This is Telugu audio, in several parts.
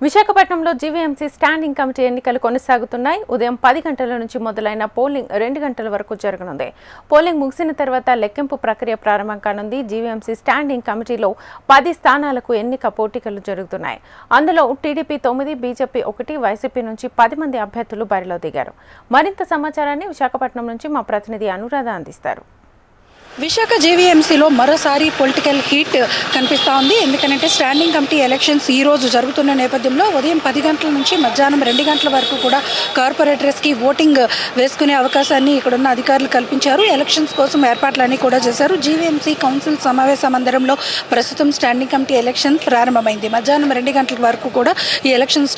విశాఖపట్నంలో జీవీఎంసీ స్టాండింగ్ కమిటీ ఎన్నికలు కొనసాగుతున్నాయి. ఉదయం 10 గంటల నుంచి మొదలైన పోలింగ్ 2 గంటల వరకు జరగనుంది. పోలింగ్ ముగిసిన తర్వాత లెక్కింపు ప్రక్రియ ప్రారంభం కానుంది. జీవీఎంసీ స్టాండింగ్ కమిటీలో 10 స్థానాలకు ఎన్నిక పోటీలు జరుగుతున్నాయి. అందులో టీడీపీ 9, బీజేపీ 1, వైసీపీ నుంచి 10 మంది అభ్యర్థులు బరిలో దిగారు. మరింత సమాచారాన్ని విశాఖపట్నం నుంచి మా ప్రతినిధి అనురాధ అందిస్తారు. విశాఖ జీవీఎంసీలో మరోసారి పొలిటికల్ హీట్ కనిపిస్తూ ఉంది. ఎందుకంటే స్టాండింగ్ కమిటీ ఎలక్షన్స్ ఈ రోజు జరుగుతున్న నేపథ్యంలో ఉదయం 10 గంటల నుంచి మధ్యాహ్నం 2 గంటల వరకు కూడా కార్పొరేటర్స్కి ఓటింగ్ వేసుకునే అవకాశాన్ని ఇక్కడున్న అధికారులు కల్పించారు. ఎలక్షన్స్ కోసం ఏర్పాట్లన్నీ కూడా చేశారు. జీవీఎంసీ కౌన్సిల్ సమావేశ మందిరంలో ప్రస్తుతం స్టాండింగ్ కమిటీ ఎలక్షన్ ప్రారంభమైంది. మధ్యాహ్నం 2 గంటల వరకు కూడా ఈ ఎలక్షన్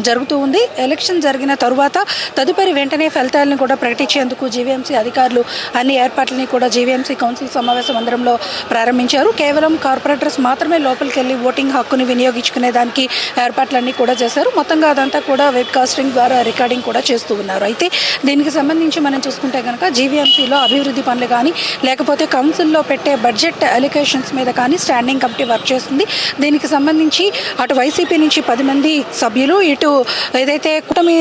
జరుగుతూ ఉంది. ఎలక్షన్ జరిగిన తరువాత తదుపరి వెంటనే ఫలితాలను కూడా ప్రకటించేందుకు జీవీఎంసీ అధికారులు అన్ని ఏర్పాట్లని కూడా జీవీఎంసీ కౌన్సిల్ సమావేశ మందిరంలో ప్రారంభించారు. కేవలం కార్పొరేటర్స్ మాత్రమే లోపలికి వెళ్ళి ఓటింగ్ హక్కుని వినియోగించుకునే దానికి ఏర్పాట్లన్నీ కూడా చేశారు. మొత్తంగా అదంతా కూడా వెబ్ కాస్టింగ్ ద్వారా రికార్డింగ్ కూడా చేస్తూ ఉన్నారు. అయితే దీనికి సంబంధించి మనం చూసుకుంటే కనుక జీవీఎంసీలో అభివృద్ధి పనులు కానీ లేకపోతే కౌన్సిల్లో పెట్టే బడ్జెట్ అలికేషన్స్ మీద కానీ స్టాండింగ్ కమిటీ వర్క్ చేస్తుంది. దీనికి సంబంధించి అటు వైసీపీ నుంచి 10 మంది సభ్యులు, ఇటు ఏదైతే కూటమి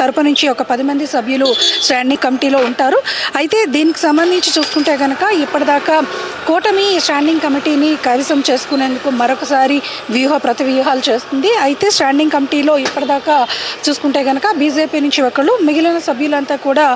తరపు నుంచి ఒక 10 మంది సభ్యులు స్టాండింగ్ కమిటీలో ఉంటారు. అయితే దీనికి సంబంధించి చూసుకుంటే కనుక ఇప్పటిదాకా కూటమి స్టాండింగ్ కమిటీని కైవసం చేసుకునేందుకు మరొకసారి ప్రతివ్యూహాలు చేస్తుంది. అయితే స్టాండింగ్ కమిటీలో ఇప్పటిదాకా చూసుకుంటే కనుక బీజేపీ నుంచి ఒకళ్ళు, మిగిలిన సభ్యులంతా కూడా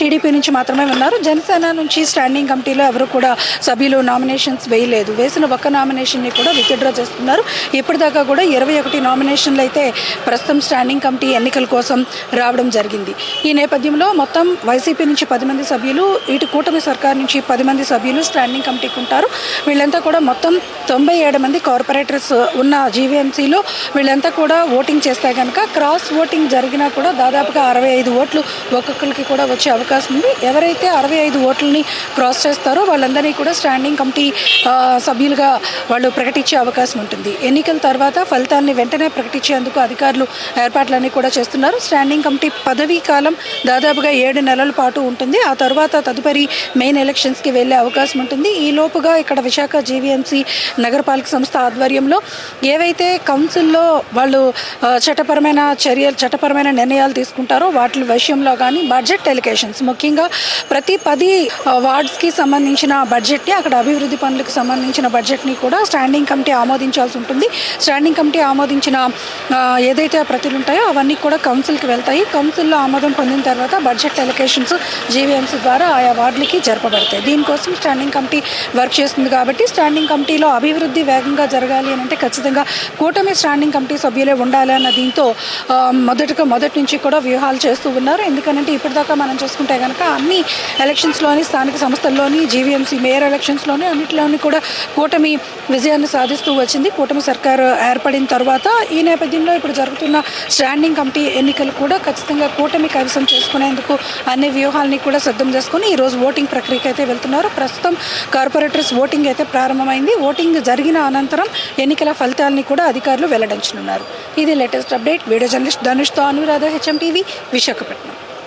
టీడీపీ నుంచి మాత్రమే ఉన్నారు. జనసేన నుంచి స్టాండింగ్ కమిటీలో ఎవరు కూడా సభ్యులు నామినేషన్స్ వేయలేదు. వేసిన ఒక్క నామినేషన్ని కూడా విత్డ్రా చేస్తున్నారు. ఇప్పటిదాకా కూడా 21 నామినేషన్లు అయితే ప్రస్తుతం స్టాండింగ్ కమిటీ ఎన్నికల కోసం రావడం జరిగింది. ఈ నేపథ్యంలో మొత్తం వైసీపీ నుంచి 10 మంది సభ్యులు, ఇటు కూటమి సర్కార్ నుంచి 10 మంది సభ్యులు స్టాండింగ్ కమిటీకి ఉంటారు. వీళ్ళంతా కూడా మొత్తం 97 మంది కార్పొరేటర్స్ ఉన్న జీవీఎంసీలో వీళ్ళంతా కూడా ఓటింగ్ చేస్తే కనుక క్రాస్ ఓటింగ్ జరిగినా కూడా దాదాపుగా 65 ఓట్లు ఒక్కొక్కరికి కూడా వచ్చే అవకాశం ఉంది. ఎవరైతే 65 ఓట్లని క్రాస్ చేస్తారో వాళ్ళందరినీ కూడా స్టాండింగ్ కమిటీ సభ్యులుగా వాళ్ళు ప్రకటించే అవకాశం ఉంటుంది. ఎన్నికల తర్వాత ఫలితాన్ని వెంటనే ప్రకటించేందుకు అధికారులు ఏర్పాట్లన్నీ కూడా చేస్తున్నారు. స్టాండింగ్ కమిటీ పదవీ కాలం దాదాపుగా 7 నెలల పాటు ఉంటుంది. ఆ తర్వాత తదుపరి మెయిన్ ఎలక్షన్స్కి వెళ్ళే అవకాశం ఉంటుంది. ఈ లోపుగా ఇక్కడ విశాఖ జీవీఎంసీ నగరపాలక సంస్థ ఆధ్వర్యంలో ఏవైతే కౌన్సిల్లో వాళ్ళు చట్టపరమైన నిర్ణయాలు తీసుకుంటారో వాటి విషయంలో కానీ బడ్జెట్ ఎలికేషన్స్, ముఖ్యంగా ప్రతి 10 వార్డ్స్కి సంబంధించిన బడ్జెట్ని, అక్కడ అభివృద్ధి పనులకు సంబంధించిన బడ్జెట్ని కూడా స్టాండింగ్ కమిటీ ఆమోదించాల్సి ఉంటుంది. స్టాండింగ్ కమిటీ ఆమోదించిన ఏదైతే ప్రతులు ఉంటాయో అవన్నీ కూడా కౌన్సిల్కి వెళ్తాయి. కౌన్సిల్లో ఆమోదం పొందిన తర్వాత బడ్జెట్ ఎలికేషన్స్ జీవీఎంసీ ద్వారా ఆయా వార్డులకి జరపబడతాయి. దీనికోసం స్టాండింగ్ కమిటీ వర్క్ చేస్తుంది. కాబట్టి స్టాండింగ్ కమిటీలో అభివృద్ధి వేగంగా జరగాలి అని అంటే ఖచ్చితంగా కూటమి స్టాండింగ్ కమిటీ సభ్యులే ఉండాలి అన్న దీంతో మొదటి నుంచి కూడా వ్యూహాలు చేస్తూ ఉన్నారు. ఎందుకంటే ఇప్పటిదాకా మనం చూసుకుంటే కనుక అన్ని ఎలక్షన్స్లోని, స్థానిక సంస్థల్లోని, జీవీఎంసీ మేయర్ ఎలక్షన్స్లోని అన్నింటిలోని కూడా కూటమి విజయాన్ని సాధిస్తూ వచ్చింది. కూటమి సర్కారు ఏర్పడిన తర్వాత ఈ నేపథ్యంలో ఇప్పుడు జరుగుతున్న స్టాండింగ్ కమిటీ ఎన్నికలు కూడా ఖచ్చితంగా కూటమి కైవసం చేసుకునేందుకు అన్ని వ్యూహాలని కూడా సిద్ధం చేసుకుని ఈరోజు ఓటింగ్ ప్రక్రియకి అయితే వెళ్తున్నారు. ప్రస్తుతం కార్పొరేటర్స్ ఓటింగ్ అయితే ప్రారంభమైంది. ఓటింగ్ జరిగిన అనంతరం ఎన్నికల ఫలితాలని కూడా అధికారులు వెల్లడించనున్నారు. ఇది లేటెస్ట్ అప్డేట్. వీడియో జర్నలిస్ట్ ధనుష్తో అనురాధ, HM టీవీ, విశాఖపట్నం.